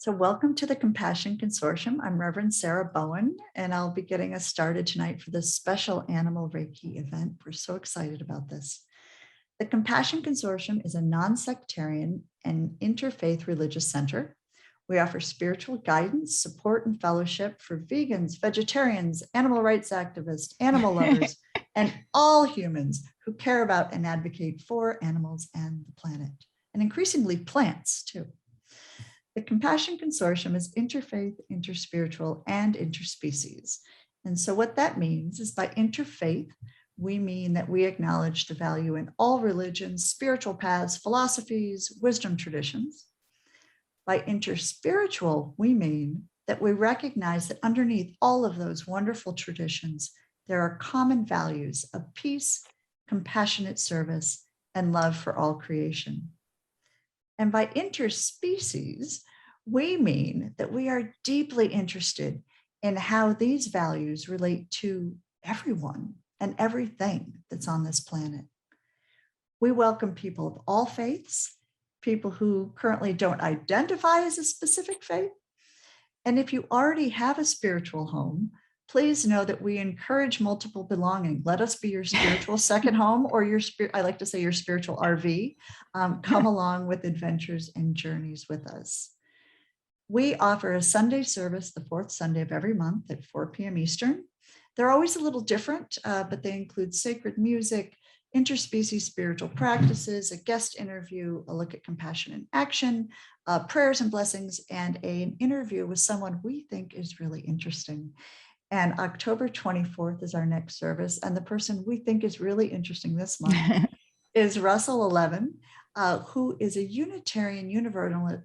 So welcome to the Compassion Consortium. I'm Reverend Sarah Bowen, and I'll be getting us started tonight for this special Animal Reiki event. We're so excited about this. The Compassion Consortium is a non-sectarian and interfaith religious center. We offer spiritual guidance, support, and fellowship for vegans, vegetarians, animal rights activists, animal lovers, and all humans who care about and advocate for animals and the planet, and increasingly plants too. The Compassion Consortium is interfaith, interspiritual, and interspecies. And so what that means is by interfaith, we mean that we acknowledge the value in all religions, spiritual paths, philosophies, wisdom traditions. By interspiritual, we mean that we recognize that underneath all of those wonderful traditions, there are common values of peace, compassionate service, and love for all creation. And by interspecies, we mean that we are deeply interested in how these values relate to everyone and everything that's on this planet. We welcome people of all faiths, people who currently don't identify as a specific faith. And if you already have a spiritual home, please know that we encourage multiple belonging. Let us be your spiritual second home, or I like to say your spiritual RV. Come along with adventures and journeys with us. We offer a Sunday service the fourth Sunday of every month at 4 p.m. Eastern. They're always a little different, but they include sacred music, interspecies spiritual practices, a guest interview, a look at compassion in action, prayers and blessings, and an interview with someone we think is really interesting. And October 24th is our next service. And the person we think is really interesting this month is Russell 11, who is a Unitarian Universalist.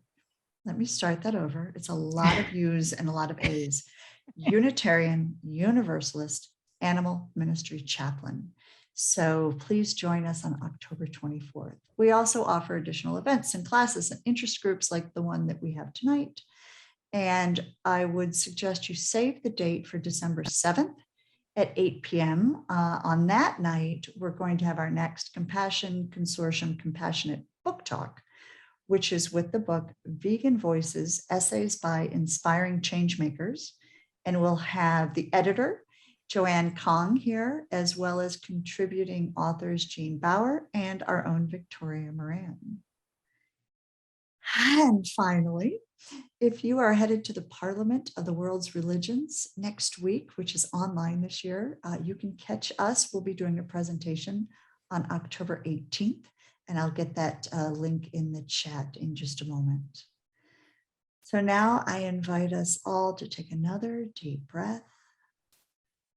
Let me start that over. It's a lot of U's and a lot of A's. Unitarian Universalist Animal Ministry Chaplain. So please join us on October 24th. We also offer additional events and classes and interest groups like the one that we have tonight. And I would suggest you save the date for December 7th at 8 p.m. On that night, we're going to have our next Compassion Consortium Compassionate Book Talk, which is with the book Vegan Voices, Essays by Inspiring Changemakers. And we'll have the editor, Joanne Kong, here, as well as contributing authors Jean Bauer and our own Victoria Moran. And finally, if you are headed to the Parliament of the World's Religions next week, which is online this year, you can catch us. We'll be doing a presentation on October 18th, and I'll get that link in the chat in just a moment. So now I invite us all to take another deep breath,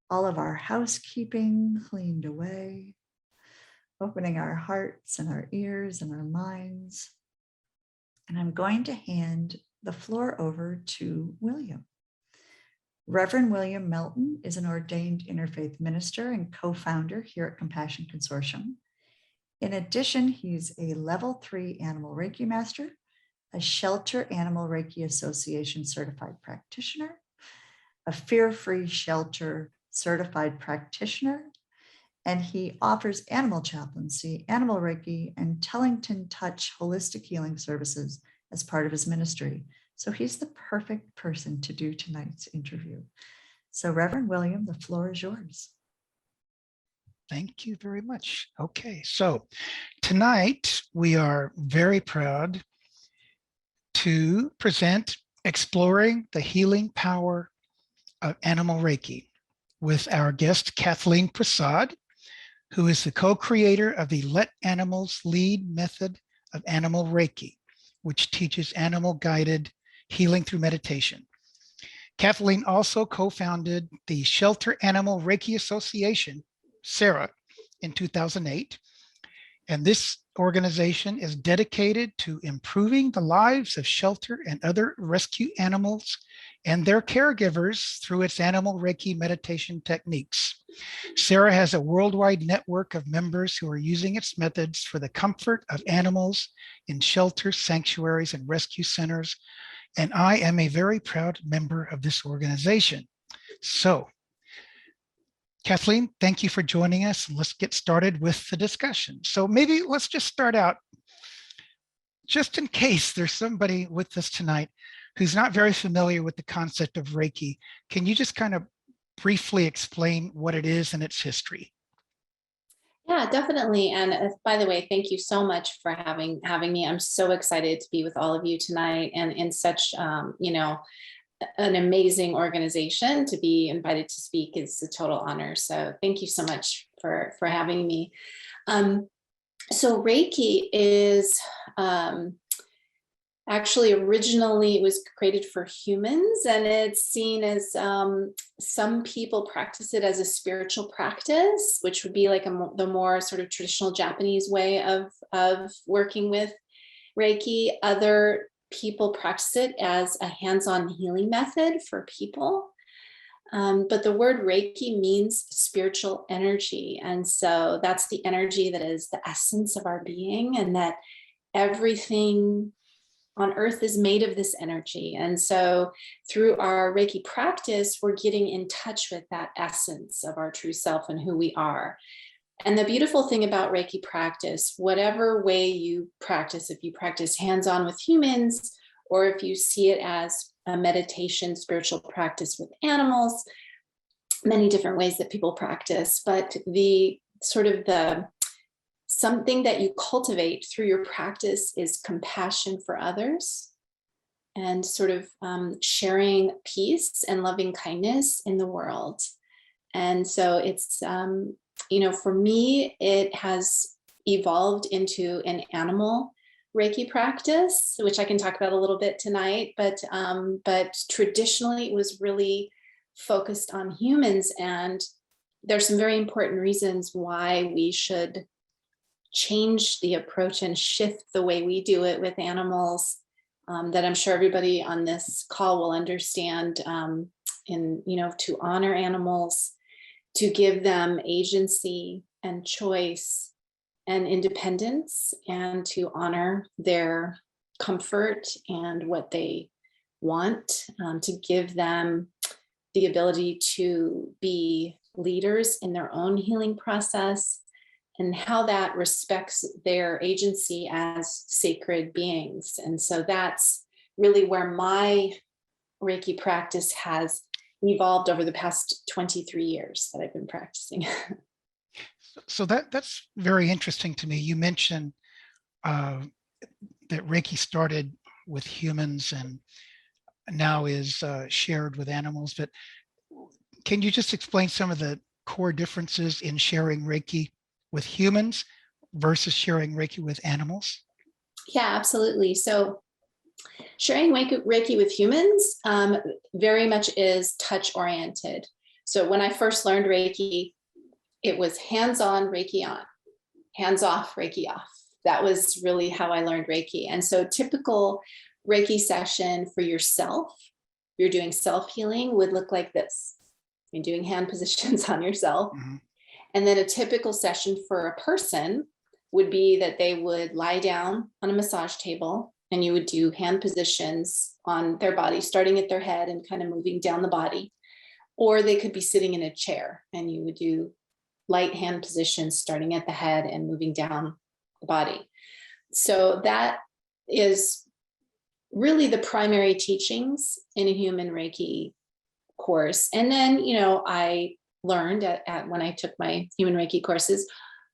all of our housekeeping cleaned away, opening our hearts and our ears and our minds. And I'm going to hand the floor over to William. Reverend William Melton is an ordained interfaith minister and co-founder here at Compassion Consortium. In addition, he's a level 3 Animal Reiki master, a Shelter Animal Reiki Association certified practitioner, a Fear-Free Shelter certified practitioner, and he offers animal chaplaincy, animal Reiki, and Tellington Touch holistic healing services as part of his ministry. So he's the perfect person to do tonight's interview. So Reverend William, the floor is yours. Thank you very much. Okay, so tonight we are very proud to present Exploring the Healing Power of Animal Reiki with our guest Kathleen Prasad, who is the co-creator of the Let Animals Lead method of Animal Reiki, which teaches animal-guided healing through meditation. Kathleen also co-founded the Shelter Animal Reiki Association, SARA, in 2008. And this organization is dedicated to improving the lives of shelter and other rescue animals and their caregivers through its animal Reiki meditation techniques. SARA has a worldwide network of members who are using its methods for the comfort of animals in shelters, sanctuaries, and rescue centers. And I am a very proud member of this organization. So, Kathleen, thank you for joining us. Let's get started with the discussion. So maybe let's just start out. just in case there's somebody with us tonight who's not very familiar with the concept of Reiki, can you just kind of briefly explain what it is and its history? Yeah, definitely. And by the way, thank you so much for having me. I'm so excited to be with all of you tonight, and in such an amazing organization. To be invited to speak is a total honor. So thank you so much for having me. So Reiki is actually, originally, it was created for humans, and it's seen as some people practice it as a spiritual practice, which would be like the more sort of traditional Japanese way of working with Reiki. Other people practice it as a hands-on healing method for people. But the word Reiki means spiritual energy. And so that's the energy that is the essence of our being, and that everything on earth is made of this energy. And so through our Reiki practice, we're getting in touch with that essence of our true self and who we are. And the beautiful thing about Reiki practice, whatever way you practice, if you practice hands-on with humans, or if you see it as a meditation, spiritual practice with animals, many different ways that people practice, but the sort of the something that you cultivate through your practice is compassion for others, and sort of sharing peace and loving kindness in the world. And so it's, for me, it has evolved into an animal Reiki practice, which I can talk about a little bit tonight. But traditionally, it was really focused on humans. And there's some very important reasons why we should change the approach and shift the way we do it with animals, that I'm sure everybody on this call will understand, to honor animals, to give them agency and choice and independence, and to honor their comfort and what they want, to give them the ability to be leaders in their own healing process, and how that respects their agency as sacred beings. And so that's really where my Reiki practice has evolved over the past 23 years that I've been practicing. So that's very interesting to me. You mentioned that Reiki started with humans and now is shared with animals, but can you just explain some of the core differences in sharing Reiki with humans versus sharing Reiki with animals? Yeah, absolutely. So sharing Reiki with humans very much is touch oriented. So when I first learned Reiki, it was hands-on Reiki on, hands-off Reiki off. That was really how I learned Reiki. And so typical Reiki session for yourself, you're doing self-healing, would look like this. You're doing hand positions on yourself. Mhm. And then a typical session for a person would be that they would lie down on a massage table, and you would do hand positions on their body, starting at their head and kind of moving down the body. Or they could be sitting in a chair, and you would do light hand positions starting at the head and moving down the body. So that is really the primary teachings in a human Reiki course. And then, I learned at when I took my human Reiki courses,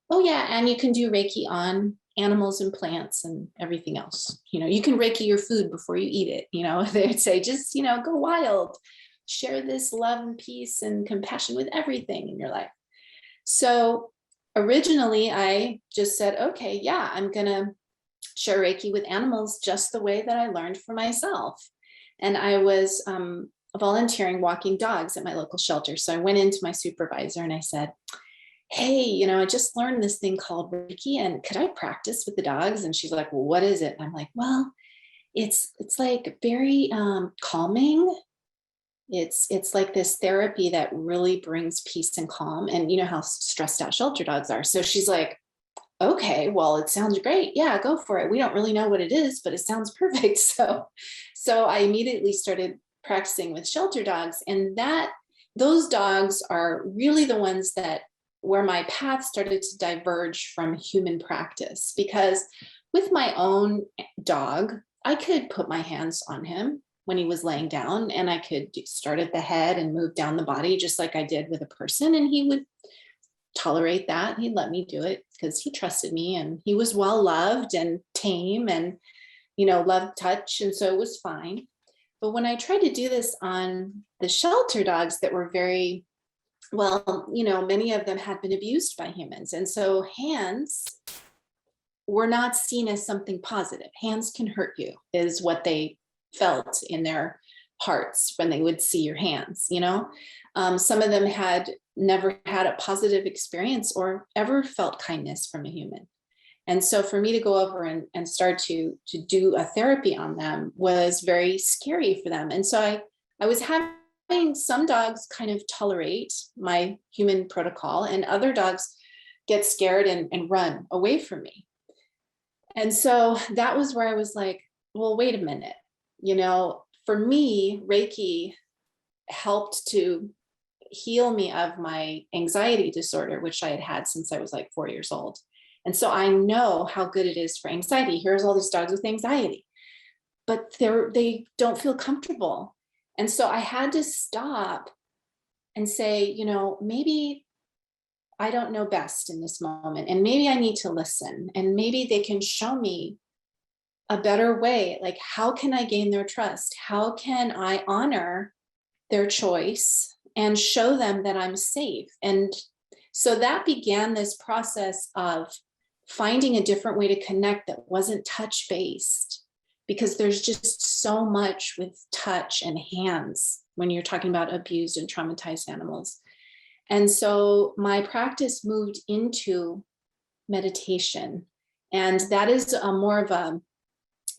oh yeah, and you can do Reiki on animals and plants and everything else. You can Reiki your food before you eat it. They'd say, just, go wild, share this love and peace and compassion with everything in your life. So originally I just said, okay, yeah, I'm going to share Reiki with animals just the way that I learned for myself. And I was volunteering walking dogs at my local shelter. So I went into my supervisor and I said, hey, I just learned this thing called Reiki, and could I practice with the dogs? And she's like, well, what is it? And I'm like, well, it's like very calming. It's like this therapy that really brings peace and calm. And you know how stressed out shelter dogs are. So she's like, okay, well, it sounds great. Yeah, go for it. We don't really know what it is, but it sounds perfect. So I immediately started practicing with shelter dogs, and those dogs are really the ones where my path started to diverge from human practice, because with my own dog, I could put my hands on him when he was laying down, and I could start at the head and move down the body just like I did with a person, and he would tolerate that. He'd let me do it because he trusted me, and he was well loved and tame and, loved touch. And so it was fine. But when I tried to do this on the shelter dogs that were very, well, many of them had been abused by humans. And so hands were not seen as something positive. Hands can hurt you, is what they felt in their hearts when they would see your hands. Some of them had never had a positive experience or ever felt kindness from a human. And so for me to go over and start to do a therapy on them was very scary for them. And so I was having some dogs kind of tolerate my human protocol, and other dogs get scared and run away from me. And so that was where I was like, well, wait a minute. For me, Reiki helped to heal me of my anxiety disorder, which I had had since I was like 4 years old. And so I know how good it is for anxiety. Here's all these dogs with anxiety, but they don't feel comfortable. And so I had to stop and say, maybe I don't know best in this moment, and maybe I need to listen, and maybe they can show me a better way. Like, how can I gain their trust? How can I honor their choice and show them that I'm safe? And so that began this process of finding a different way to connect that wasn't touch-based, because there's just so much with touch and hands when you're talking about abused and traumatized animals. And so my practice moved into meditation. And that is more of a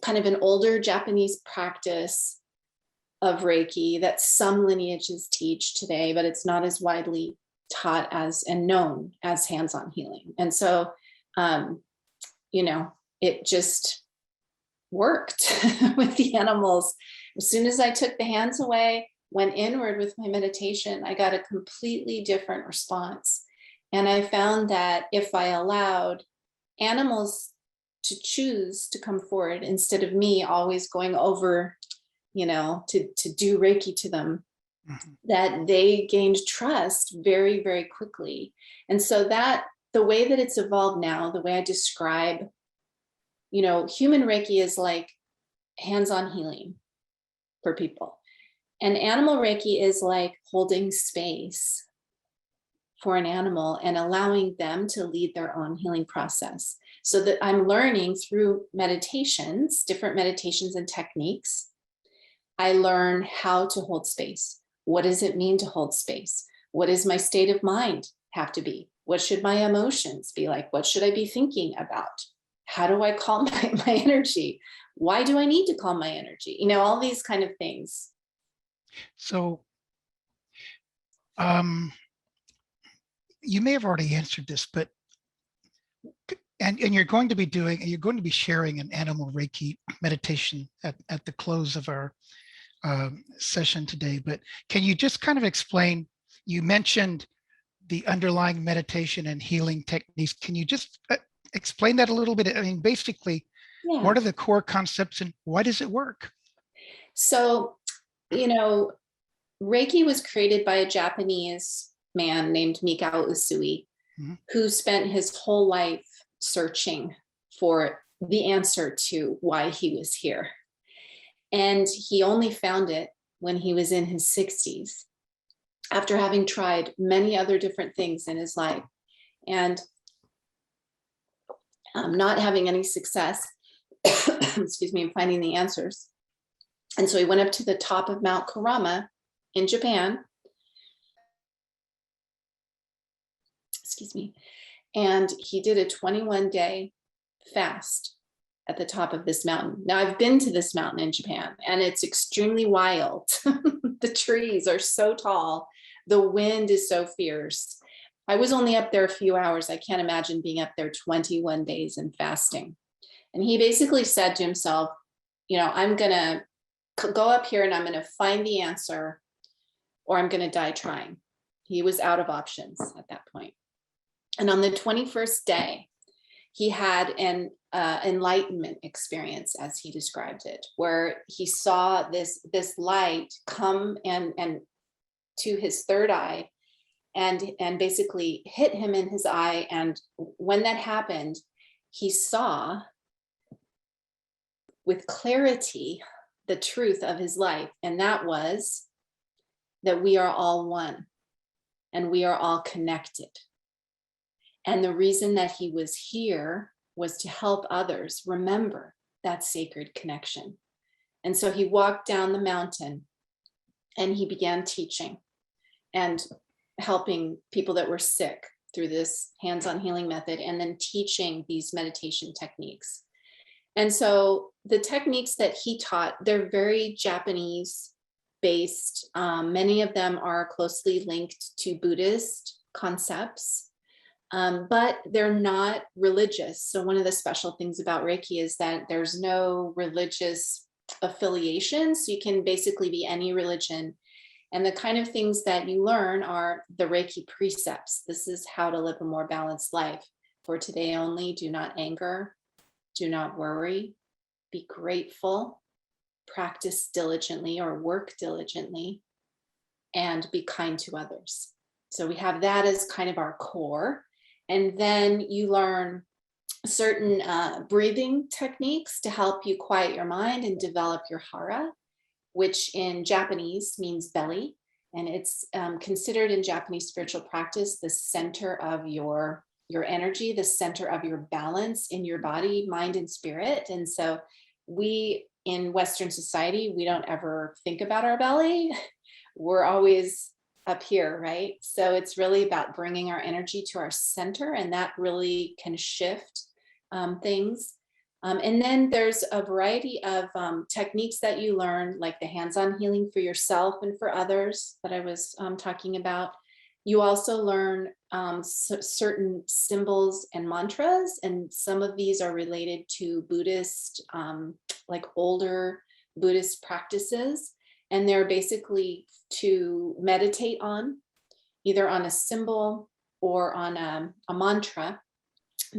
kind of an older Japanese practice of Reiki that some lineages teach today, but it's not as widely taught as and known as hands-on healing. And so, it just worked with the animals. As soon as I took the hands away, went inward with my meditation, I got a completely different response. And I found that if I allowed animals to choose to come forward instead of me always going over, to do Reiki to them, that they gained trust very, very quickly. And so that the way that it's evolved now, the way I describe, human Reiki is like hands-on healing for people. And animal Reiki is like holding space for an animal and allowing them to lead their own healing process. So that I'm learning through meditations, different meditations and techniques. I learn how to hold space. What does it mean to hold space? What does my state of mind have to be? What should my emotions be like? What should I be thinking about? How do I calm my energy? Why do I need to calm my energy? All these kind of things. So you may have already answered this, but and you're going to be sharing an animal Reiki meditation at the close of our session today. But can you just kind of explain, you mentioned the underlying meditation and healing techniques. Can you just explain that a little bit? I mean, basically, what are the core concepts and why does it work? So, Reiki was created by a Japanese man named Mikao Usui, who spent his whole life searching for the answer to why he was here. And he only found it when he was in his 60s, after having tried many other different things in his life and not having any success, excuse me, in finding the answers. And so he went up to the top of Mount Kurama in Japan, excuse me, and he did a 21-day fast at the top of this mountain. Now, I've been to this mountain in Japan, and it's extremely wild. The trees are so tall. The wind is so fierce. I was only up there a few hours. I can't imagine being up there 21 days and fasting. And he basically said to himself, I'm going to go up here and I'm going to find the answer, or I'm going to die trying. He was out of options at that point. And on the 21st day, he had an enlightenment experience, as he described it, where he saw this light come and to his third eye and basically hit him in his eye. And when that happened, he saw with clarity the truth of his life, and that was that we are all one and we are all connected. And the reason that he was here was to help others remember that sacred connection. And so he walked down the mountain and he began teaching and helping people that were sick through this hands-on healing method, and then teaching these meditation techniques. And so the techniques that he taught, they're very Japanese based. Many of them are closely linked to Buddhist concepts, but they're not religious. So one of the special things about Reiki is that there's no religious affiliation. So you can basically be any religion. And the kind of things that you learn are the Reiki precepts. This is how to live a more balanced life. For today only, do not anger, do not worry, be grateful, practice diligently or work diligently, and be kind to others. So we have that as kind of our core. And then you learn certain breathing techniques to help you quiet your mind and develop your hara, which in Japanese means belly. And it's considered in Japanese spiritual practice the center of your energy, the center of your balance in your body, mind, and spirit. And so we in Western society, we don't ever think about our belly. We're always up here, right? So it's really about bringing our energy to our center, and that really can shift things. And then there's a variety of techniques that you learn, like the hands-on healing for yourself and for others that I was talking about. You also learn certain symbols and mantras, and some of these are related to Buddhist, like older Buddhist practices. And they're basically to meditate on, either on a symbol or on a mantra,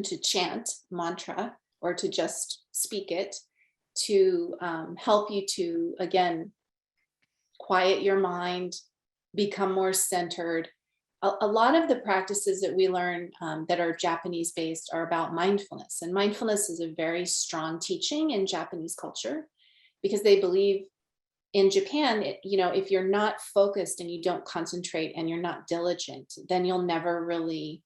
to chant mantra, or to just speak it, to help you to, again, quiet your mind, become more centered. A lot of the practices that we learn that are Japanese based are about mindfulness. And mindfulness is a very strong teaching in Japanese culture, because they believe in Japan, if you're not focused and you don't concentrate and you're not diligent, then you'll never really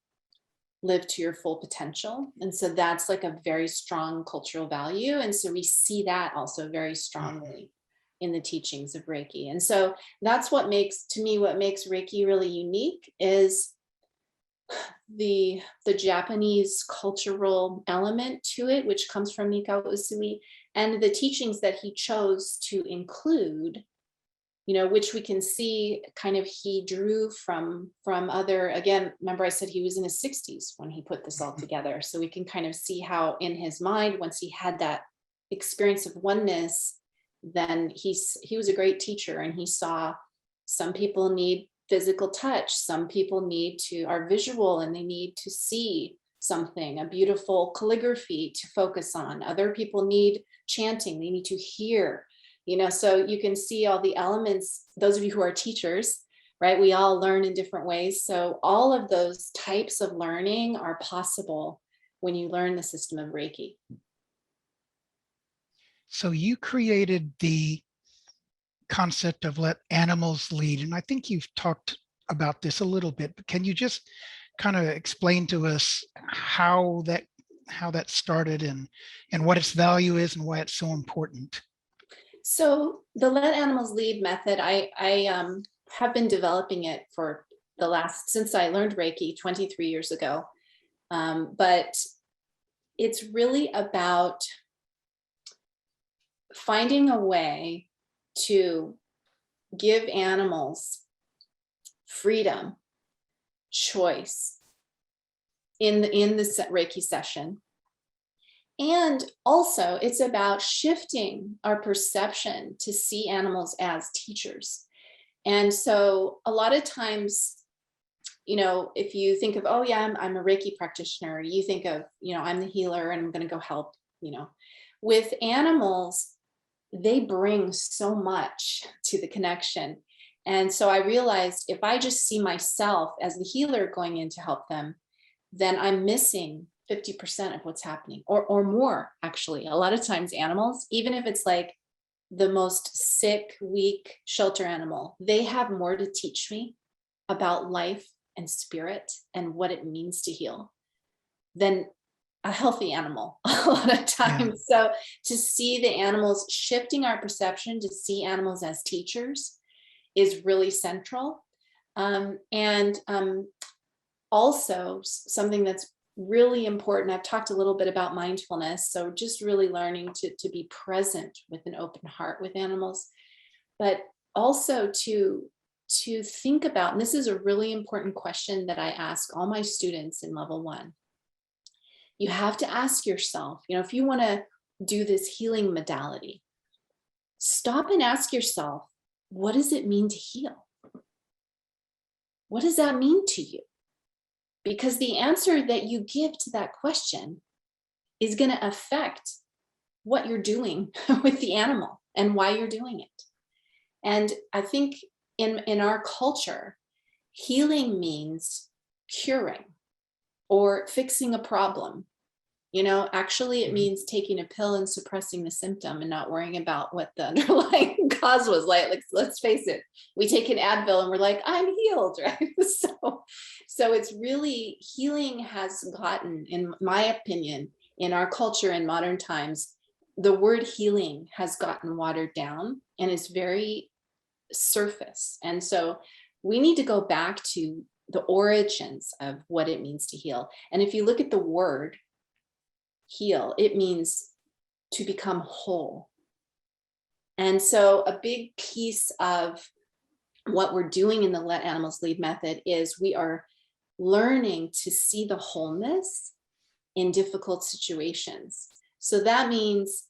live to your full potential. And so that's like a very strong cultural value. And so we see that also very strongly in the teachings of Reiki. And so that's what makes Reiki really unique, is the Japanese cultural element to it, which comes from Mikao Usui, and the teachings that he chose to include, which we can see kind of he drew from other, again, remember I said he was in his 60s when he put this all together. So we can kind of see how in his mind, once he had that experience of oneness, then he was a great teacher, and he saw some people need physical touch, some people are visual and they need to see something, a beautiful calligraphy to focus on. Other people need chanting, they need to hear, so you can see all the elements. Those of you who are teachers, right, we all learn in different ways. So all of those types of learning are possible when you learn the system of Reiki. So you created the concept of let animals lead. And I think you've talked about this a little bit, but can you just kind of explain to us how that started and what its value is and why it's so important? So the let animals lead method, I have been developing it since I learned Reiki 23 years ago. But it's really about finding a way to give animals freedom, choice in the Reiki session. And also it's about shifting our perception to see animals as teachers. And so a lot of times if you think of, oh yeah, I'm a Reiki practitioner, you think of, I'm the healer and I'm going to go help, with animals, they bring so much to the connection. And so I realized if I just see myself as the healer going in to help them, then I'm missing 50% of what's happening, or more, actually. A lot of times animals, even if it's like the most sick, weak shelter animal, they have more to teach me about life and spirit and what it means to heal than a healthy animal a lot of times. So to see the animals, shifting our perception to see animals as teachers is really central. And also something that's really important, I've talked a little bit about mindfulness, so just really learning to be present with an open heart with animals, but also to think about, and this is a really important question that I ask all my students in level 1. You have to ask yourself, if you want to do this healing modality, stop and ask yourself, what does it mean to heal? What does that mean to you? Because the answer that you give to that question is going to affect what you're doing with the animal and why you're doing it. And I think in our culture, healing means curing or fixing a problem. Actually, it means taking a pill and suppressing the symptom and not worrying about what the underlying cause was. Like, let's face it, we take an Advil and we're like, I'm healed, right? So it's really, healing has gotten, in my opinion, in our culture in modern times, the word healing has gotten watered down and is very surface. And so we need to go back to the origins of what it means to heal. And if you look at the word heal, it means to become whole. And so a big piece of what we're doing in the Let Animals Lead method is we are learning to see the wholeness in difficult situations. So that means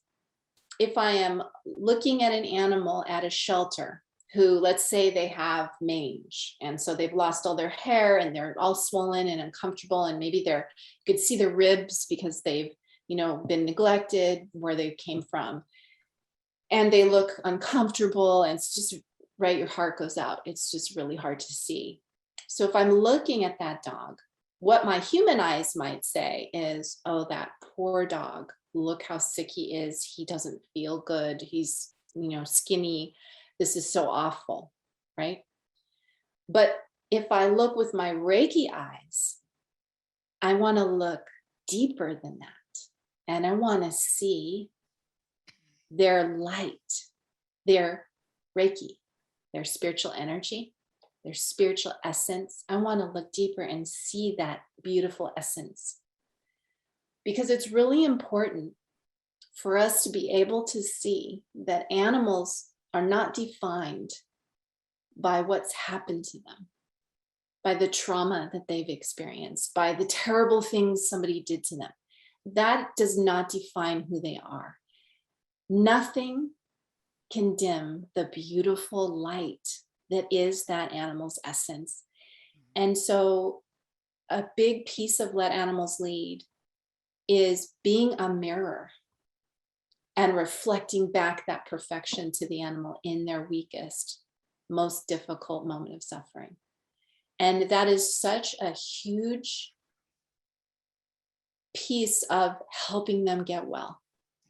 if I am looking at an animal at a shelter who, let's say they have mange, and so they've lost all their hair and they're all swollen and uncomfortable, and maybe you could see the ribs because they've been neglected where they came from, and they look uncomfortable, and it's just right, your heart goes out. It's just really hard to see. So if I'm looking at that dog, what my human eyes might say is, oh, that poor dog, look how sick he is. He doesn't feel good. He's skinny. This is so awful, right? But if I look with my Reiki eyes, I want to look deeper than that. And I want to see their light, their Reiki, their spiritual energy, their spiritual essence. I want to look deeper and see that beautiful essence. Because it's really important for us to be able to see that animals are not defined by what's happened to them, by the trauma that they've experienced, by the terrible things somebody did to them. That does not define who they are. Nothing can dim the beautiful light that is that animal's essence. And so a big piece of Let Animals Lead is being a mirror and reflecting back that perfection to the animal in their weakest, most difficult moment of suffering. And that is such a huge piece of helping them get well.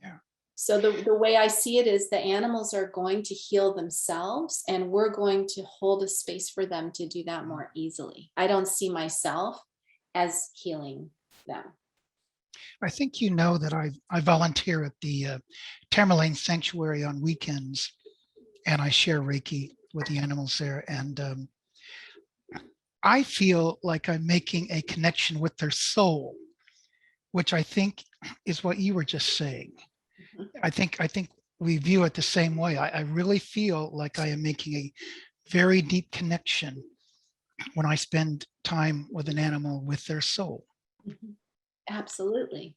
Yeah. So the way I see it is the animals are going to heal themselves, and we're going to hold a space for them to do that more easily. I don't see myself as healing them. I think that I volunteer at the Tamerlane Sanctuary on weekends, and I share Reiki with the animals there. And I feel like I'm making a connection with their soul, which I think is what you were just saying. Mhm. I think we view it the same way. I really feel like I am making a very deep connection when I spend time with an animal with their soul. Mhm. Absolutely.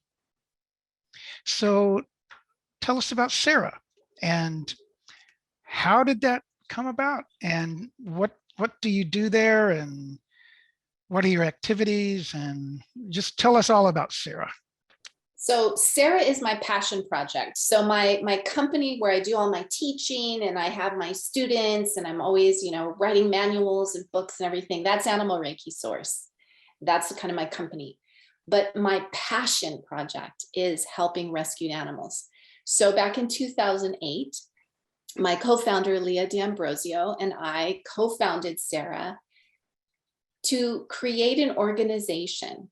So tell us about Sarah, and how did that come about, and what do you do there, and what are your activities? And just tell us all about Sarah. So Sarah is my passion project. So my company where I do all my teaching and I have my students and I'm always, writing manuals and books and everything, that's Animal Reiki Source. That's kind of my company. But my passion project is helping rescued animals. So back in 2008, my co-founder, Leah D'Ambrosio, and I co-founded Sarah to create an organization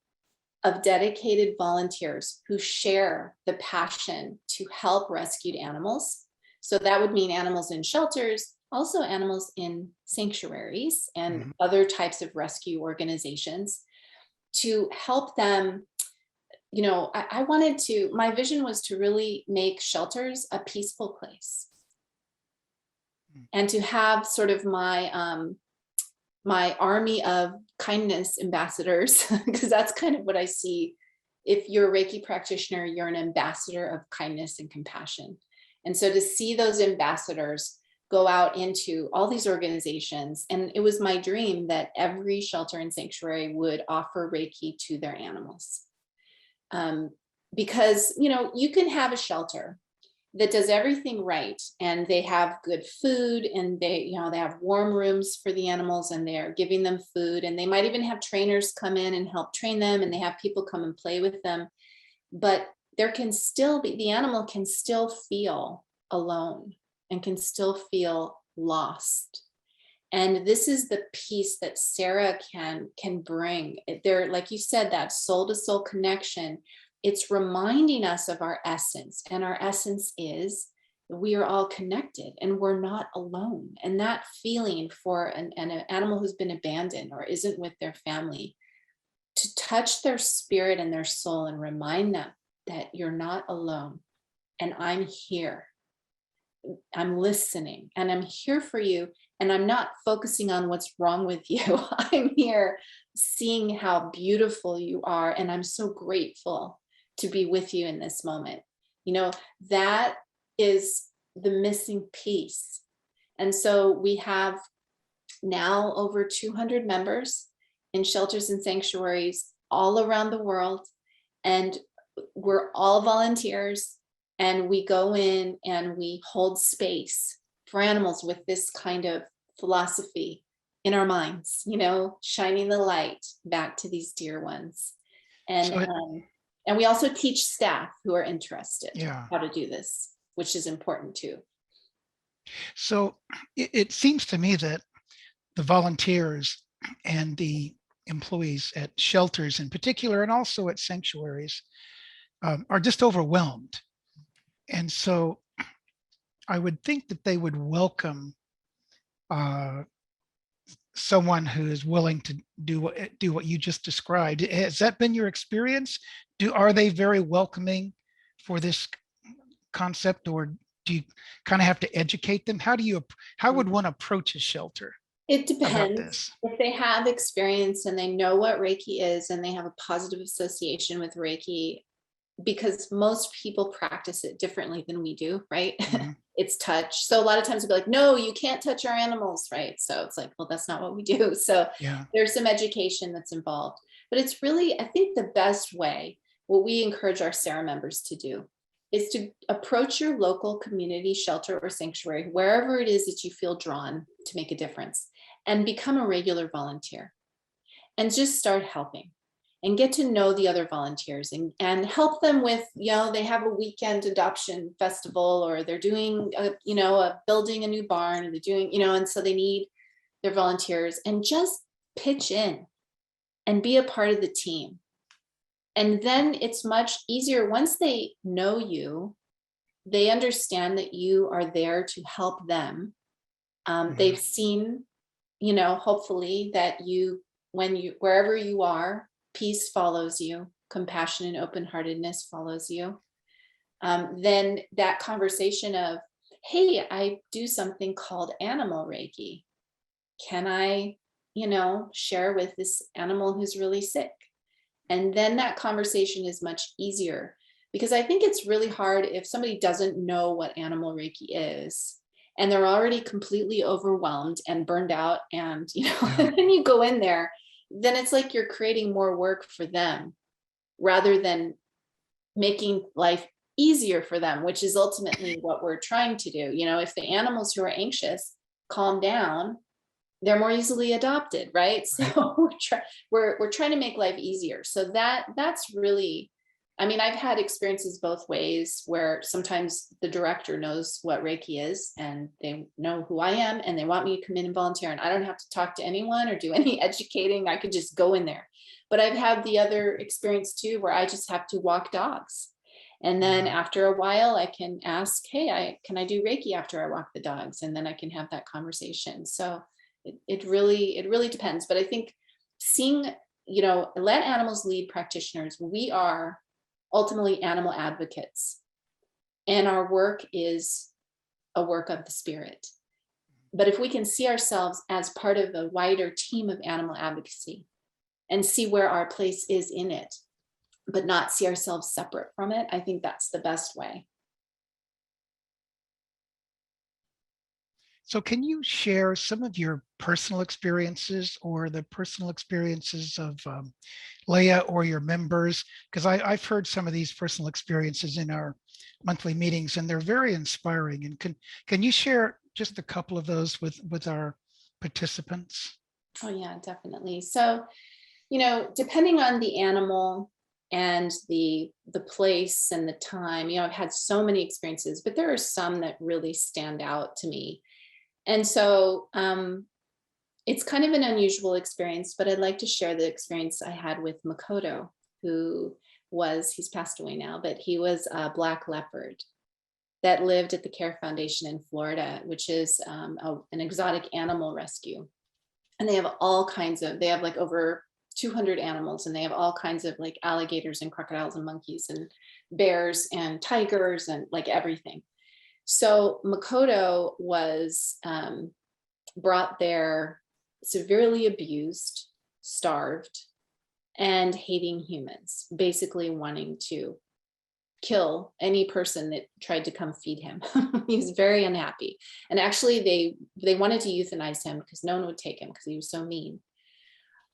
of dedicated volunteers who share the passion to help rescued animals. So that would mean animals in shelters, also animals in sanctuaries and other types of rescue organizations to help them. My vision was to really make shelters a peaceful place and to have sort of my army of kindness ambassadors, because that's kind of what I see. If you're a Reiki practitioner, you're an ambassador of kindness and compassion. And so to see those ambassadors go out into all these organizations, and it was my dream that every shelter and sanctuary would offer Reiki to their animals. Because, you can have a shelter that does everything right and they have good food and they have warm rooms for the animals and they're giving them food and they might even have trainers come in and help train them and they have people come and play with them. But there can still be, the animal can still feel alone and can still feel lost. And this is the peace that Sarah can bring. There, like you said, that soul to soul connection. It's reminding us of our essence, and our essence is we are all connected and we're not alone. And that feeling for an animal who's been abandoned or isn't with their family, to touch their spirit and their soul and remind them that you're not alone and I'm here. I'm listening and I'm here for you. And I'm not focusing on what's wrong with you. I'm here seeing how beautiful you are. And I'm so grateful to be with you in this moment. That is the missing piece. And so we have now over 200 members in shelters and sanctuaries all around the world. And we're all volunteers. And we go in and we hold space for animals with this kind of philosophy in our minds, shining the light back to these dear ones. And we also teach staff who are interested how to do this, which is important too. So it seems to me that the volunteers and the employees at shelters in particular, and also at sanctuaries, are just overwhelmed. And so I would think that they would welcome someone who is willing to do what you just described. Has that been your experience? Are they very welcoming for this concept, or do you kind of have to educate them? How would one approach a shelter? It depends. If they have experience and they know what Reiki is and they have a positive association with Reiki, because most people practice it differently than we do, right? It's touch. So a lot of times we'll be like, no, you can't touch our animals, right? So it's like, well, that's not what we do. So there's some education that's involved. But it's really, I think the best way, what we encourage our Sarah members to do, is to approach your local community shelter or sanctuary, wherever it is that you feel drawn to make a difference, and become a regular volunteer. And just start helping. And get to know the other volunteers and help them with, they have a weekend adoption festival, or they're doing, building a new barn, and they're doing, and so they need their volunteers, and just pitch in and be a part of the team. And then it's much easier once they know you, they understand that you are there to help them. They've seen, hopefully that wherever you are, peace follows you, compassion and open-heartedness follows you. Then that conversation of, hey, I do something called animal Reiki. Can I, share with this animal who's really sick? And then that conversation is much easier, because I think it's really hard if somebody doesn't know what animal Reiki is and they're already completely overwhelmed and burned out. And, and then you go in there then it's like you're creating more work for them rather than making life easier for them, which is ultimately what we're trying to do. You know, if the animals who are anxious calm down, they're more easily adopted, right? So we're trying to make life easier. So that's really, I mean, I've had experiences both ways where sometimes the director knows what Reiki is and they know who I am and they want me to come in and volunteer, and I don't have to talk to anyone or do any educating. I could just go in there. But I've had the other experience too, where I just have to walk dogs. And then after a while, I can ask, hey, can I do Reiki after I walk the dogs? And then I can have that conversation. So it really depends. But I think seeing, you know, let animals lead practitioners. We are ultimately animal advocates. And our work is a work of the spirit. But if we can see ourselves as part of a wider team of animal advocacy and see where our place is in it, but not see ourselves separate from it, I think that's the best way. So can you share some of your personal experiences or the personal experiences of Leah or your members? Because I've heard some of these personal experiences in our monthly meetings, and they're very inspiring. And can you share just a couple of those with our participants? Oh yeah, definitely. So, you know, depending on the animal and the place and the time, you know, I've had so many experiences, but there are some that really stand out to me. And so it's kind of an unusual experience, but I'd like to share the experience I had with Makoto, he's passed away now, but he was a black leopard that lived at the Care Foundation in Florida, which is an exotic animal rescue. And they have they have like over 200 animals, and they have all kinds of like alligators and crocodiles and monkeys and bears and tigers and like everything. So Makoto was brought there severely abused, starved, and hating humans, basically wanting to kill any person that tried to come feed him. He was very unhappy. And actually they wanted to euthanize him because no one would take him because he was so mean.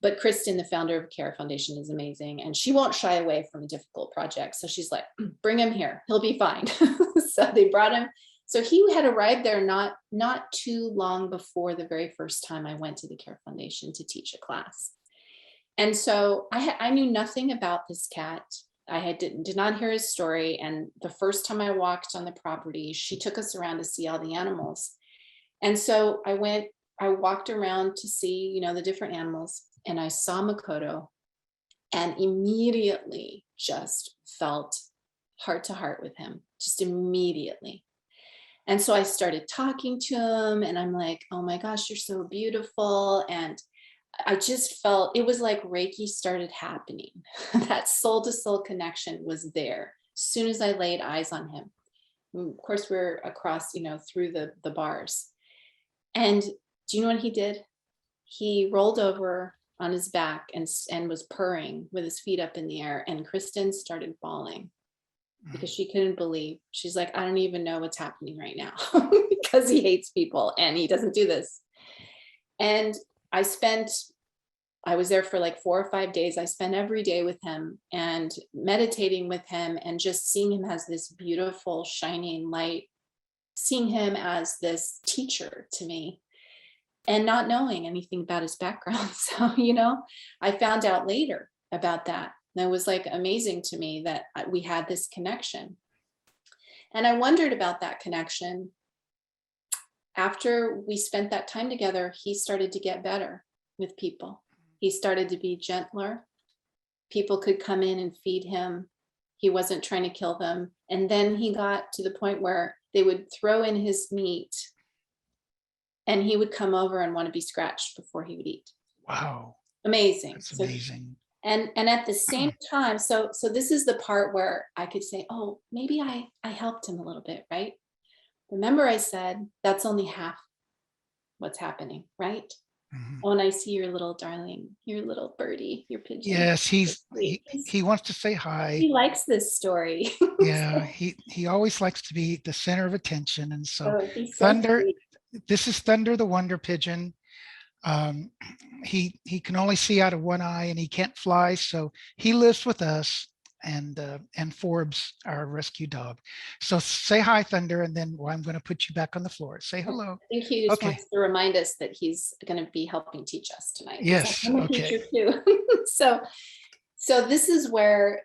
But Kristen, the founder of Care Foundation, is amazing, and she won't shy away from a difficult project. So she's like, bring him here, he'll be fine. So they brought him. So he had arrived there not too long before the very first time I went to the Care Foundation to teach a class. And so I knew nothing about this cat. Did not hear his story. And the first time I walked on the property, she took us around to see all the animals. And so I walked around to see, you know, the different animals, and I saw Makoto and immediately just felt heart to heart with him, just immediately. And so I started talking to him, and I'm like, oh my gosh, you're so beautiful. And I just felt it was like Reiki started happening. That soul to soul connection was there as soon as I laid eyes on him. Of course, we're across, you know, through the bars. And do you know what he did? He rolled over on his back and was purring with his feet up in the air. And Kristen started bawling because she couldn't believe. She's like, I don't even know what's happening right now because he hates people and he doesn't do this. And I was there for like 4 or 5 days. I spent every day with him and meditating with him and just seeing him as this beautiful, shining light, seeing him as this teacher to me and not knowing anything about his background. So, you know, I found out later about that. And it was like amazing to me that we had this connection. And I wondered about that connection. After we spent that time together, he started to get better with people. He started to be gentler. People could come in and feed him. He wasn't trying to kill them. And then he got to the point where they would throw in his meat and he would come over and want to be scratched before he would eat. Wow. Amazing. That's amazing. And at the same time, so this is the part where I could say, oh, maybe I helped him a little bit, right? Remember I said, that's only half what's happening, right? Mhm. Oh, and I see your little darling, your little birdie, your pigeon. Yes, he wants to say hi. He likes this story. Yeah, he always likes to be the center of attention. And so Oh, he's so Thunder, sweet. this is Thunder the Wonder Pigeon. Um, he can only see out of one eye and he can't fly, so he lives with us and Forbes, our rescue dog. So say hi, Thunder, and then I'm going to put you back on the floor. Say hello. I think he just Okay. wants to remind us that he's going to be helping teach us tonight. Yes. I'm a Okay. teacher too. So this is where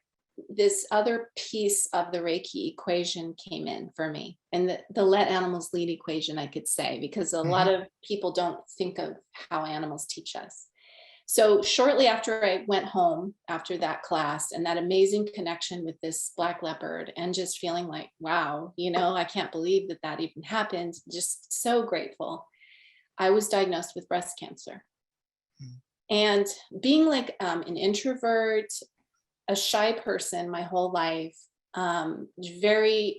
this other piece of the Reiki equation came in for me, and the let animals lead equation, I could say, because a lot of people don't think of how animals teach us. So shortly after I went home after that class and that amazing connection with this black leopard, and just feeling like, wow, I can't believe that that even happened. Just so grateful. I was diagnosed with breast cancer. And being like an introvert, a shy person my whole life, very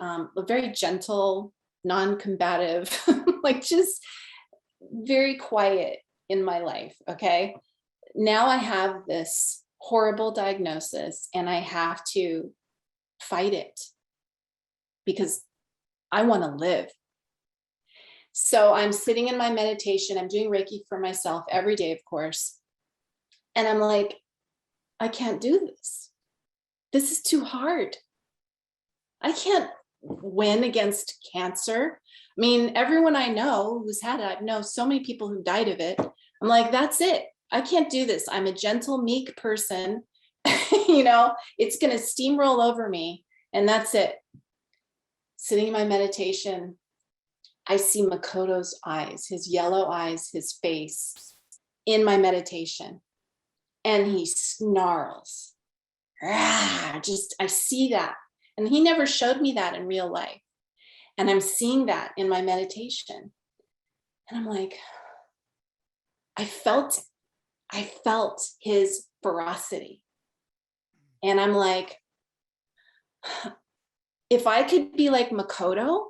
gentle, non-combative, like just very quiet in my life. Okay. Now I have this horrible diagnosis and I have to fight it because I want to live. So I'm sitting in my meditation. I'm doing Reiki for myself every day, of course. And I'm like, I can't do this. This is too hard. I can't win against cancer. I mean, everyone I know who's had it, I know so many people who died of it. I'm like, that's it. I can't do this. I'm a gentle, meek person. It's going to steamroll over me. And that's it. Sitting in my meditation, I see Makoto's eyes, his yellow eyes, his face in my meditation. And he snarls. I see that. And he never showed me that in real life. And I'm seeing that in my meditation. And I'm like, I felt his ferocity. And I'm like, if I could be like Makoto,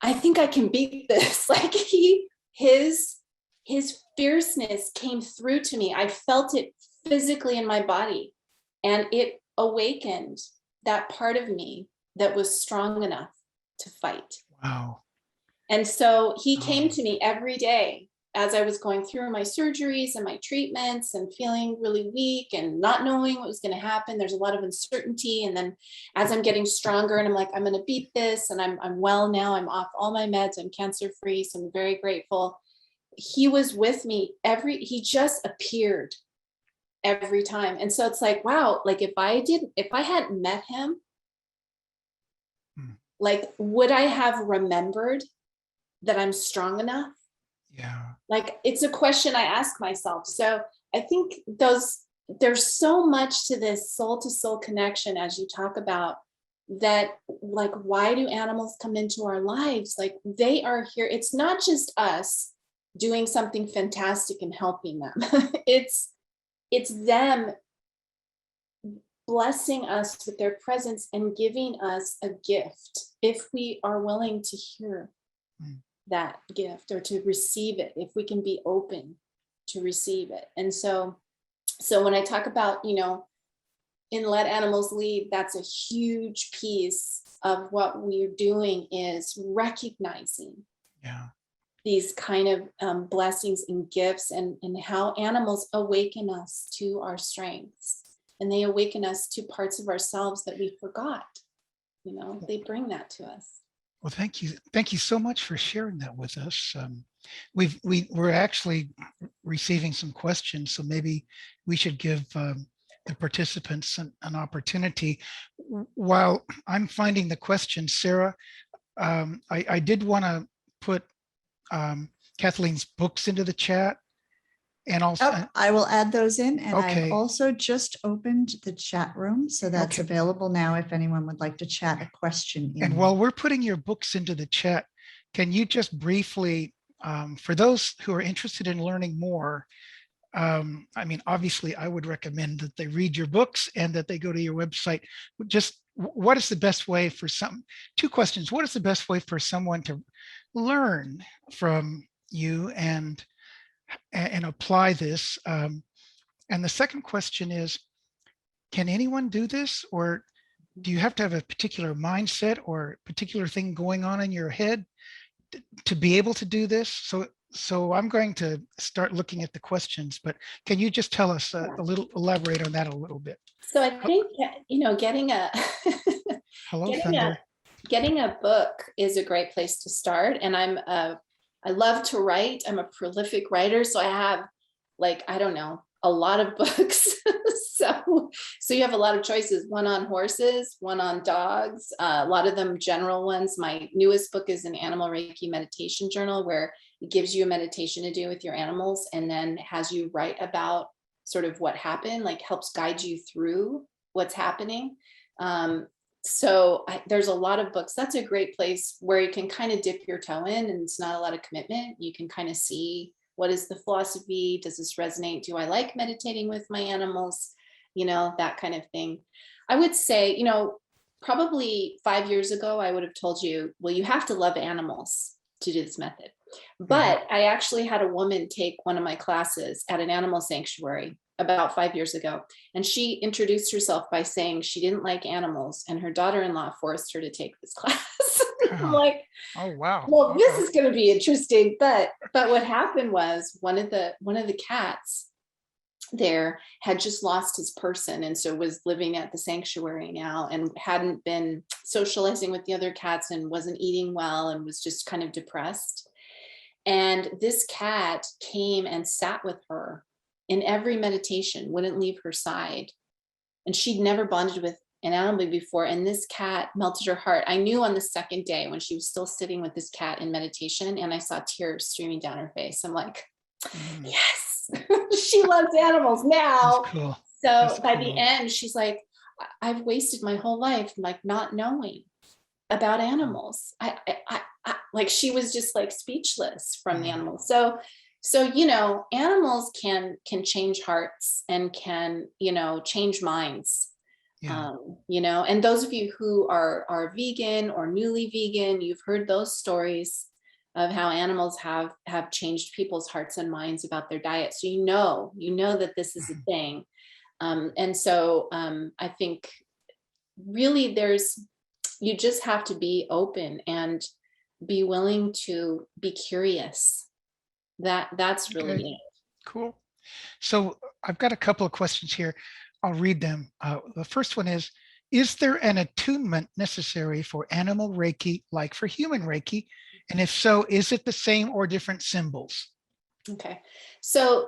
I think I can beat this. Like his fierceness came through to me. I felt it physically in my body, and it awakened that part of me that was strong enough to fight. Wow. And so he came to me every day as I was going through my surgeries and my treatments and feeling really weak and not knowing what was going to happen. There's a lot of uncertainty. And then as I'm getting stronger and I'm like, I'm going to beat this, and I'm well now, I'm off all my meds, I'm cancer free. So I'm very grateful. He was with me he just appeared every time. And so it's like, wow, like if I hadn't met him, like, would I have remembered that I'm strong enough? Yeah. Like, it's a question I ask myself. So I think there's so much to this soul to soul connection, as you talk about, that, like, why do animals come into our lives? Like, they are here. It's not just us doing something fantastic and helping them. It's them blessing us with their presence and giving us a gift if we are willing to hear that gift or to receive it, if we can be open to receive it. And so when I talk about, in Let Animals Lead, that's a huge piece of what we're doing, is recognizing these kind of blessings and gifts, and how animals awaken us to our strengths, and they awaken us to parts of ourselves that we forgot. They bring that to us. Well, thank you. Thank you so much for sharing that with us. We're actually receiving some questions, so maybe we should give the participants an opportunity. While I'm finding the questions, Sarah, I did want to put Kathleen's books into the chat. And also, I will add those in. And okay. I've also just opened the chat room. So that's available now if anyone would like to chat a question in. And while we're putting your books into the chat, can you just briefly, for those who are interested in learning more, I mean, obviously, I would recommend that they read your books and that they go to your website. Just what is the best way for two questions. What is the best way for someone to learn from you and apply this? And the second question is, can anyone do this, or do you have to have a particular mindset or particular thing going on in your head to be able to do this? So So I'm going to start looking at the questions, but can you just tell us a little, elaborate on that a little bit? So I think, getting a Hello, getting a Thunder. getting a book is a great place to start. And I love to write. I'm a prolific writer, so I have, like, I don't know, a lot of books. So you have a lot of choices, one on horses, one on dogs, a lot of them general ones. My newest book is an animal Reiki meditation journal, where it gives you a meditation to do with your animals and then has you write about sort of what happened, like helps guide you through what's happening. There's a lot of books. That's a great place where you can kind of dip your toe in, and it's not a lot of commitment. You can kind of see, what is the philosophy? Does this resonate? Do I like meditating with my animals? That kind of thing. I would say, probably 5 years ago, I would have told you, well, you have to love animals to do this method. But I actually had a woman take one of my classes at an animal sanctuary about 5 years ago. And she introduced herself by saying she didn't like animals, and her daughter-in-law forced her to take this class. I'm like, oh, wow. Well, this is going to be interesting. But what happened was one of the cats there had just lost his person, and so was living at the sanctuary now and hadn't been socializing with the other cats and wasn't eating well and was just kind of depressed. And this cat came and sat with her in every meditation, wouldn't leave her side. And she'd never bonded with an animal before. And this cat melted her heart. I knew on the second day when she was still sitting with this cat in meditation, and I saw tears streaming down her face. I'm like, yes, she loves animals now. That's cool. So That's by cool. the end, she's like, I've wasted my whole life like not knowing about animals. I like, she was just like speechless from the animals. So animals can change hearts and can change minds. Yeah. And those of you who are vegan or newly vegan, you've heard those stories of how animals have changed people's hearts and minds about their diet. So you know that this is a thing. And so I think really you just have to be open and be willing to be curious. That's really it. Cool. So I've got a couple of questions here. I'll read them. The first one is there an attunement necessary for animal Reiki like for human Reiki? And if so, is it the same or different symbols? Okay. So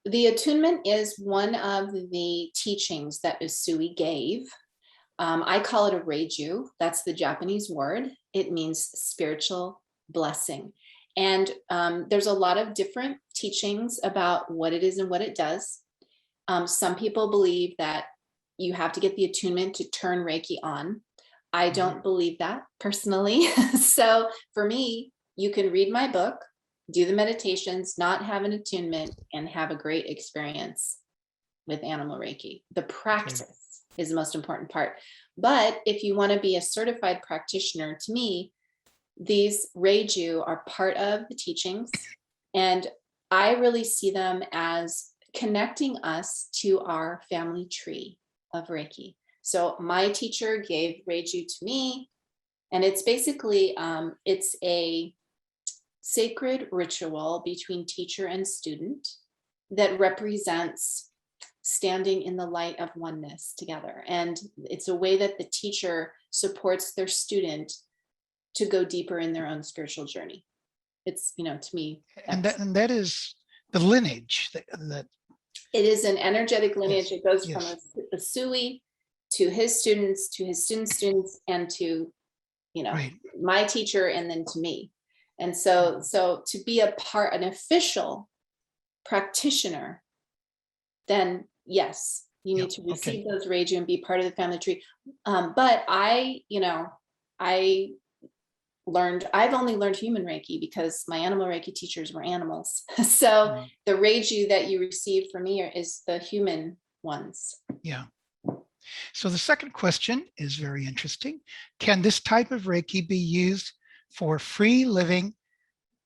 the attunement is one of the teachings that Usui gave. I call it a reiju. That's the Japanese word. It means spiritual blessing. And there's a lot of different teachings about what it is and what it does. Some people believe that you have to get the attunement to turn Reiki on. I don't believe that personally. So for me, you can read my book, do the meditations, not have an attunement, and have a great experience with animal Reiki. The practice is the most important part. But if you want to be a certified practitioner, to me, these reiju are part of the teachings. And I really see them as connecting us to our family tree of Reiki. So my teacher gave reiju to me, and it's basically, it's a sacred ritual between teacher and student that represents standing in the light of oneness together. And it's a way that the teacher supports their student to go deeper in their own spiritual journey. It's, to me. And that is the lineage that it is an energetic lineage. Yes, it goes yes. from a Usui to his students, to his students, and to, Right. my teacher, and then to me. And so to be an official practitioner, then yes, you need to receive those reiju and be part of the family tree. But I've only learned human Reiki because my animal Reiki teachers were animals. So the reiju that you received from me is the human ones. Yeah. So the second question is very interesting. Can this type of Reiki be used for free living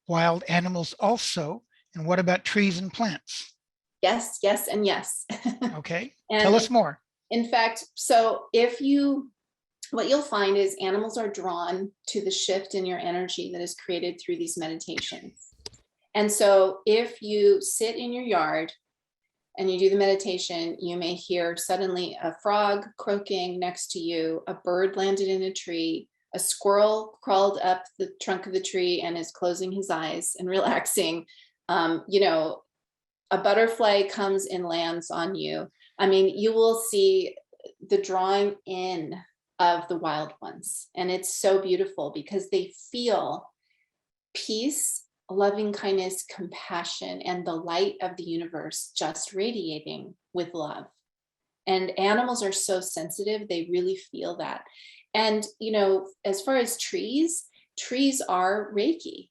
wild animals also? And what about trees and plants? Yes, yes, and yes. Okay. And tell us more. In fact, so if you what you'll find is animals are drawn to the shift in your energy that is created through these meditations. And so if you sit in your yard and you do the meditation, you may hear suddenly a frog croaking next to you, a bird landed in a tree, a squirrel crawled up the trunk of the tree and is closing his eyes and relaxing. You know, a butterfly comes and lands on you. I mean, you will see the drawing in of the wild ones. And it's so beautiful because they feel peace, loving kindness, compassion, and the light of the universe just radiating with love. And animals are so sensitive, they really feel that. And, you know, as far as trees are Reiki,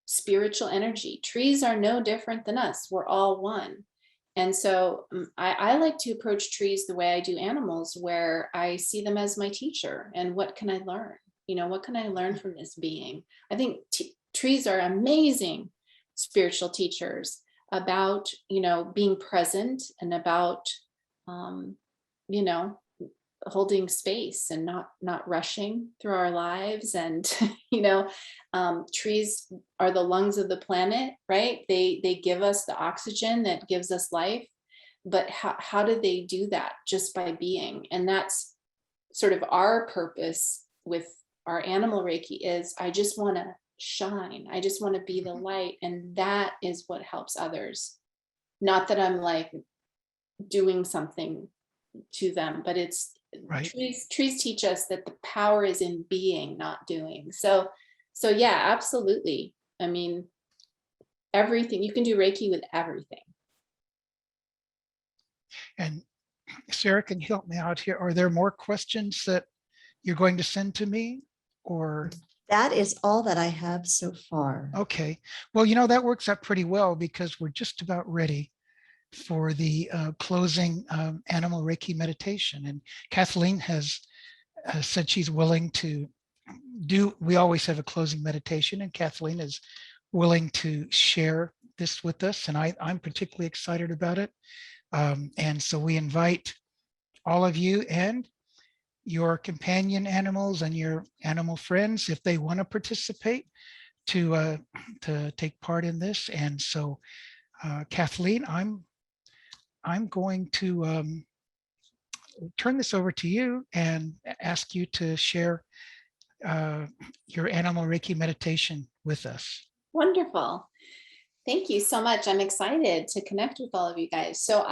spiritual energy. Trees are no different than us. We're all one. And so I like to approach trees the way I do animals, where I see them as my teacher. And what can I learn? You know, what can I learn from this being? I think trees are amazing spiritual teachers about, you know, being present and about, you know, holding space and not rushing through our lives. And you know, trees are the lungs of the planet, right? They give us the oxygen that gives us life. But how do they do that? Just by being. And that's sort of our purpose with our animal Reiki is, I just want to shine, I just want to be the light, and that is what helps others. Not that I'm like doing something to them, but it's Right. trees teach us that the power is in being, not doing. So yeah, absolutely. I mean, everything, you can do Reiki with everything. And Sarah, can you help me out here? Are there more questions that you're going to send to me, or? That is all that I have so far. Okay. Well, you know, that works out pretty well because we're just about ready for the closing animal Reiki meditation. And Kathleen has said she's willing to we always have a closing meditation, and Kathleen is willing to share this with us. And I'm particularly excited about it. And so we invite all of you and your companion animals and your animal friends, if they want to participate, to take part in this. And so, Kathleen, I'm going to turn this over to you and ask you to share your animal Reiki meditation with us. Wonderful. Thank you so much. I'm excited to connect with all of you guys. So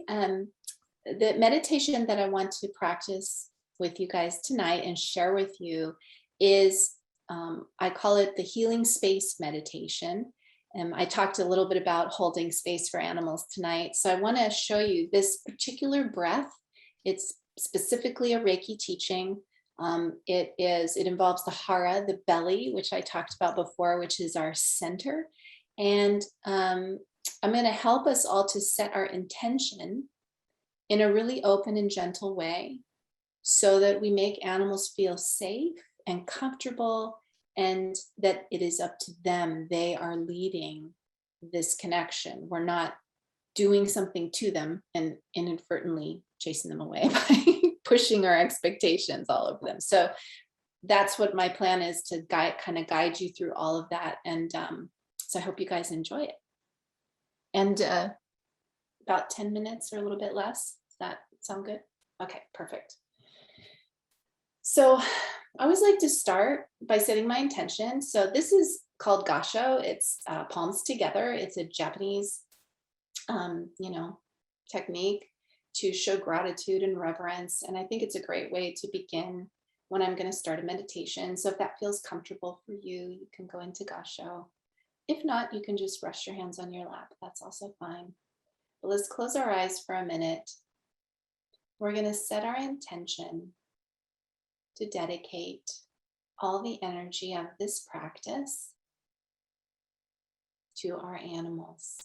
the meditation that I want to practice with you guys tonight and share with you is, I call it the healing space meditation. I talked a little bit about holding space for animals tonight. So I want to show you this particular breath. It's specifically a Reiki teaching. It involves the hara, the belly, which I talked about before, which is our center. And I'm going to help us all to set our intention in a really open and gentle way so that we make animals feel safe and comfortable, and that it is up to them. They are leading this connection. We're not doing something to them and inadvertently chasing them away by pushing our expectations all over them. So that's what my plan is, to guide you through all of that. And so I hope you guys enjoy it. And about 10 minutes or a little bit less. Does that sound good? Okay, perfect. So I always like to start by setting my intention. So this is called gasho. It's palms together. It's a Japanese, technique to show gratitude and reverence. And I think it's a great way to begin when I'm going to start a meditation. So if that feels comfortable for you, you can go into gasho. If not, you can just rest your hands on your lap. That's also fine. But let's close our eyes for a minute. We're going to set our intention to dedicate all the energy of this practice to our animals.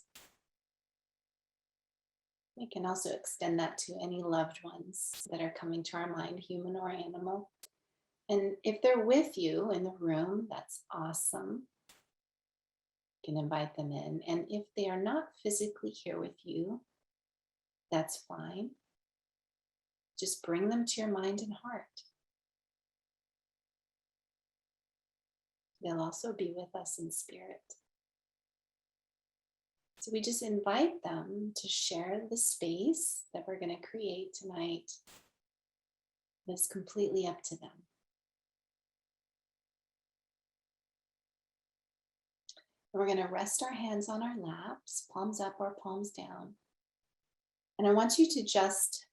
We can also extend that to any loved ones that are coming to our mind, human or animal. And if they're with you in the room, that's awesome. You can invite them in. And if they are not physically here with you, that's fine. Just bring them to your mind and heart. They'll also be with us in spirit. So we just invite them to share the space that we're going to create tonight. It's completely up to them. And we're going to rest our hands on our laps, palms up or palms down. And I want you to just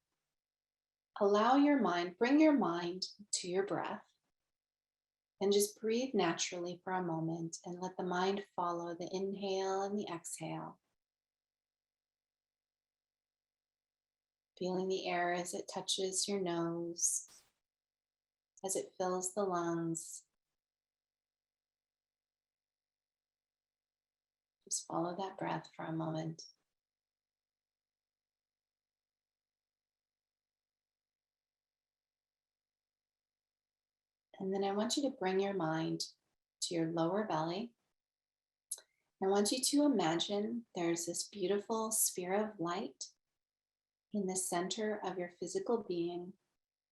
allow your mind, bring your mind to your breath, and just breathe naturally for a moment and let the mind follow the inhale and the exhale. Feeling the air as it touches your nose, as it fills the lungs. Just follow that breath for a moment. And then I want you to bring your mind to your lower belly. I want you to imagine there's this beautiful sphere of light in the center of your physical being,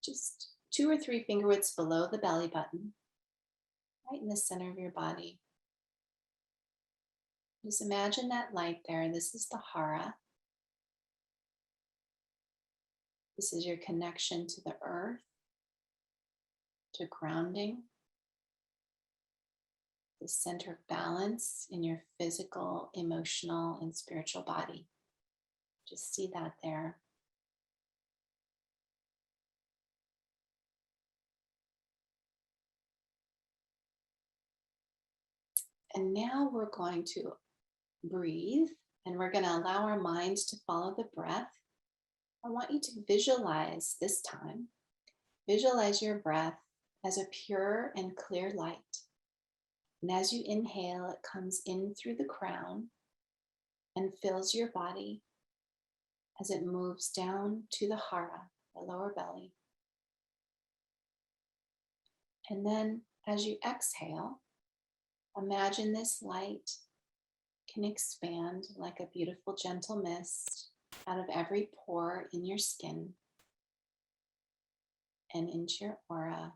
just 2 or 3 finger widths below the belly button, right in the center of your body. Just imagine that light there. This is the hara. This is your connection to the earth, to grounding, the center of balance in your physical, emotional, and spiritual body. Just see that there. And now we're going to breathe, and we're going to allow our minds to follow the breath. I want you to visualize this time. Visualize your breath as a pure and clear light. And as you inhale, it comes in through the crown and fills your body as it moves down to the hara, the lower belly. And then as you exhale, imagine this light can expand like a beautiful gentle mist out of every pore in your skin and into your aura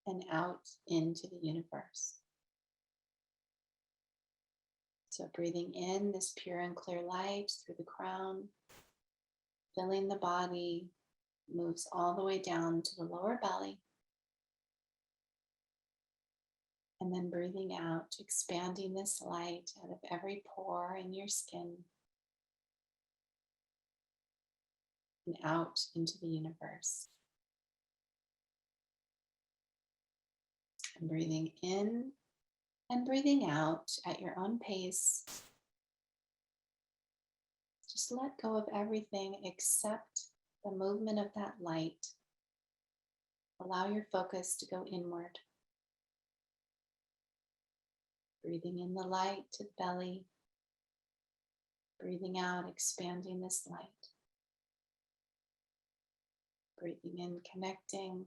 and out into the universe. So breathing in this pure and clear light through the crown, filling the body, moves all the way down to the lower belly. And then breathing out, expanding this light out of every pore in your skin and out into the universe. And breathing in and breathing out at your own pace. Just let go of everything except the movement of that light. Allow your focus to go inward. Breathing in the light to the belly. Breathing out, expanding this light. Breathing in, connecting.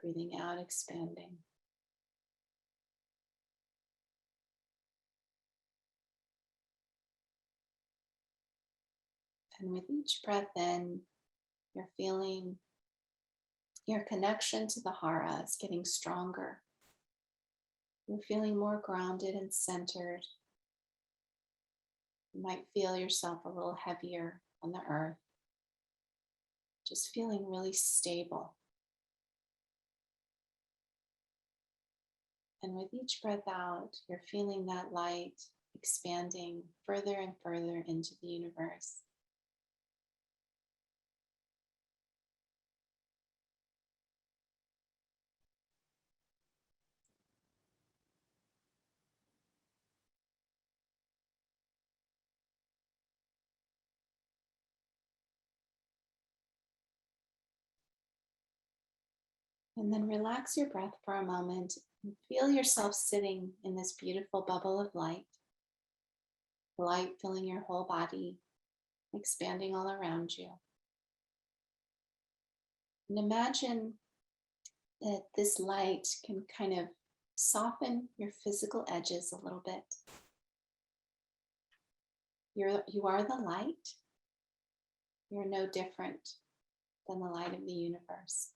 Breathing out, expanding. And with each breath in, you're feeling your connection to the hara is getting stronger. You're feeling more grounded and centered. You might feel yourself a little heavier on the earth. Just feeling really stable. And with each breath out, you're feeling that light expanding further and further into the universe. And then relax your breath for a moment and feel yourself sitting in this beautiful bubble of light. Light filling your whole body, expanding all around you. And imagine that this light can kind of soften your physical edges a little bit. You are the light. You're no different than the light of the universe.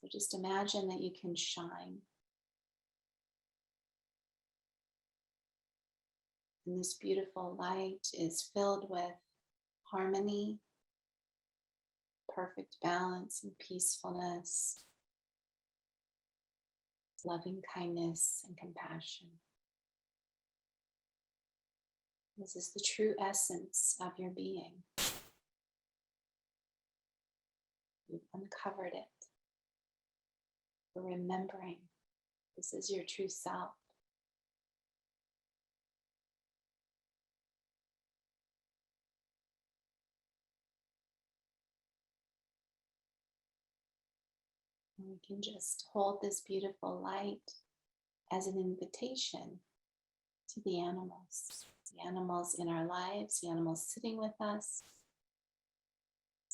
So just imagine that you can shine. And this beautiful light is filled with harmony, perfect balance and peacefulness, loving kindness and compassion. This is the true essence of your being. You've uncovered it. You're remembering this is your true self. And we can just hold this beautiful light as an invitation to the animals in our lives, the animals sitting with us,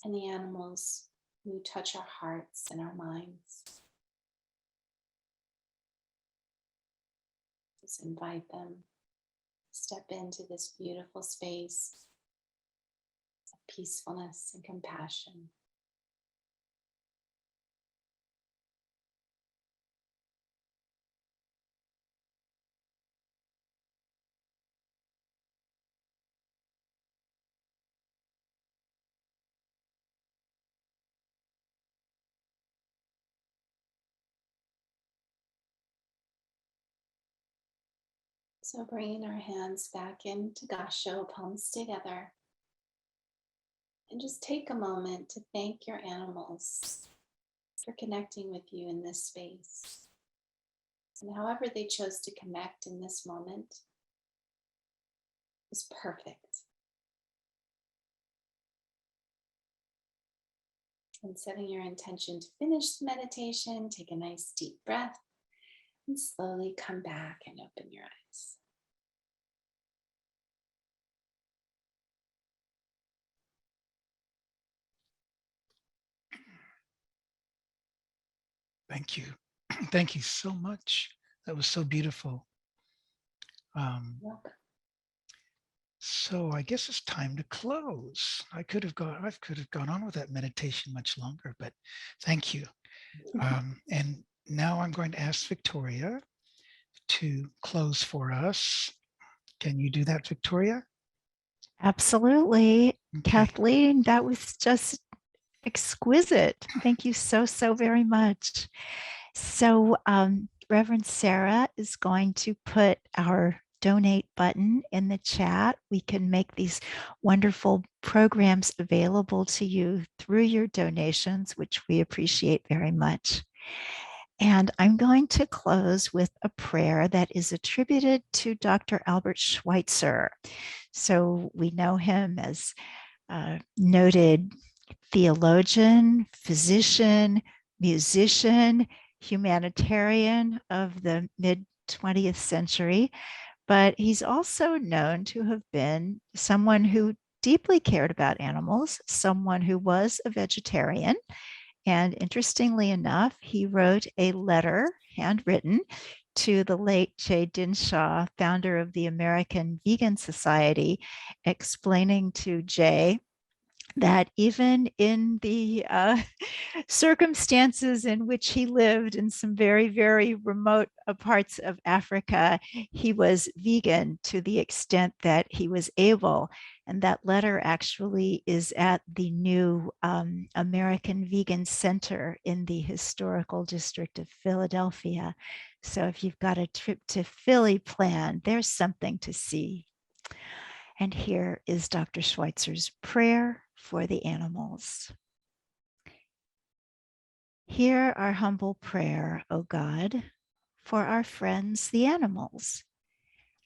and the animals who touch our hearts and our minds. Just invite them to step into this beautiful space of peacefulness and compassion. So bringing our hands back into Gassho, palms together. And just take a moment to thank your animals for connecting with you in this space. And however they chose to connect in this moment is perfect. And setting your intention to finish the meditation, take a nice deep breath and slowly come back and open your eyes. Thank you. Thank you so much. That was so beautiful. Welcome. So I guess it's time to close. I could have gone on with that meditation much longer, but thank you. And now I'm going to ask Victoria to close for us. Can you do that, Victoria? Absolutely. Okay. Kathleen, that was just exquisite. Thank you so, so very much. So Reverend Sarah is going to put our donate button in the chat. We can make these wonderful programs available to you through your donations, which we appreciate very much. And I'm going to close with a prayer that is attributed to Dr. Albert Schweitzer. So we know him as a noted theologian, physician, musician, humanitarian of the mid-20th century, but he's also known to have been someone who deeply cared about animals, someone who was a vegetarian. And interestingly enough, he wrote a letter, handwritten, to the late J. Dinshaw, founder of the American Vegan Society, explaining to Jay that even in the circumstances in which he lived in some very, very remote parts of Africa, he was vegan to the extent that he was able. And that letter actually is at the new American Vegan Center in the historical district of Philadelphia. So if you've got a trip to Philly planned, there's something to see. And here is Dr. Schweitzer's prayer for the animals. Hear our humble prayer, O God, for our friends, the animals,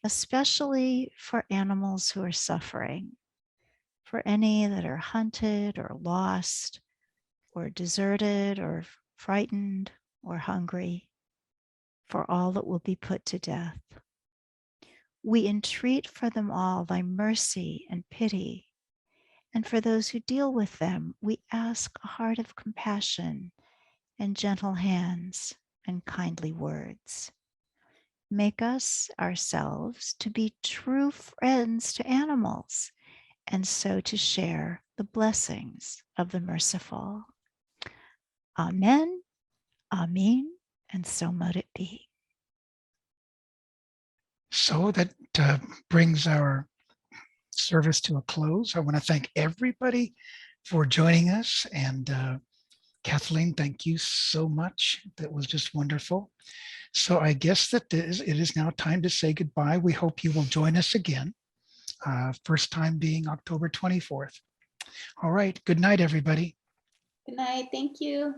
especially for animals who are suffering, for any that are hunted or lost or deserted or frightened or hungry, for all that will be put to death. We entreat for them all thy mercy and pity. And for those who deal with them, we ask a heart of compassion and gentle hands and kindly words. Make us ourselves to be true friends to animals, and so to share the blessings of the merciful. Amen, Amen. And so mote it be. So that brings our service to a close. I want to thank everybody for joining us. And Kathleen, thank you so much. That was just wonderful. So I guess that it is now time to say goodbye. We hope you will join us again. First time being October 24th. All right. Good night, everybody. Good night. Thank you.